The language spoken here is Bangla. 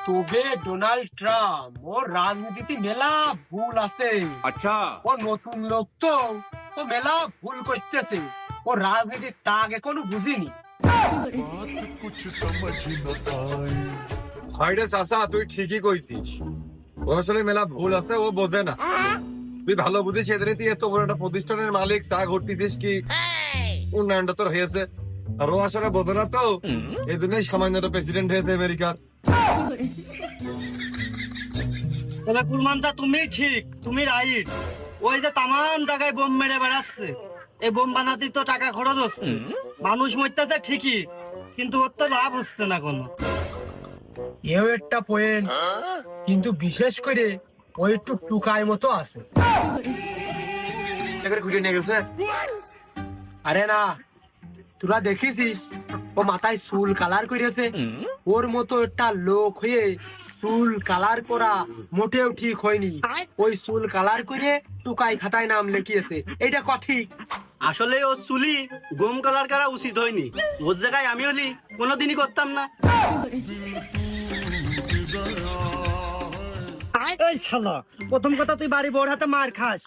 তবে ডোনাল্ড ট্রাম্প ওর রাজনীতিতে মেলা ভুল আছে। अच्छा ও নতুন লোক তো ও মেলা ভুল করতেছে। ও রাজনীতির তাগ এখনো বুঝিনি। হাইরে চাচা, তুই ঠিকই কইছিস। ওর আসলে মেলা ভুল আছে, ও বোঝে না। তুই ভালো বুঝিস, সেদিনে তুই এত বড় একটা প্রতিষ্ঠানের মালিক, চা ঘুরতিস কি উন্নয়নটা তোর হয়েছে। আর ও আসলে বোঝে না তো, এই জন্যই সামান্য প্রেসিডেন্ট হয়েছে আমেরিকার। তাহলে কুরমানদা তুমি ঠিক, তুমি রাইট। ওই যে তামান জায়গায় বোম মেরে বেড়াচ্ছে, এই বোম বানাতে তো টাকা খরচ হচ্ছে, মানুষ মরতেছে ঠিকই, কিন্তু ওর তো লাভ হচ্ছে না কোনো। এও একটা পয়েন্ট, কিন্তু বিশেষ করে ও একটু টুকায় মতো আছে। খুঁজে নিয়ে গেছে। আরে না, তোরা দেখিস ও মাথায় চুল কালার করেছে। ওর মতো একটা লোক হয়ে চুল কালার করা মোটেও ঠিক হয়নি। ওই চুল কালার করে টুকাই খাতায় নাম লিখিয়েছে, এটা ঠিক? আসলে ও চুলি গম কালার করা উচিত হয়নি। ওর জায়গায় আমি হলি কোনোদিনই করতাম না। এই শালা, প্রথম কথা তুই বাড়ি বড় হাতে মার খাস।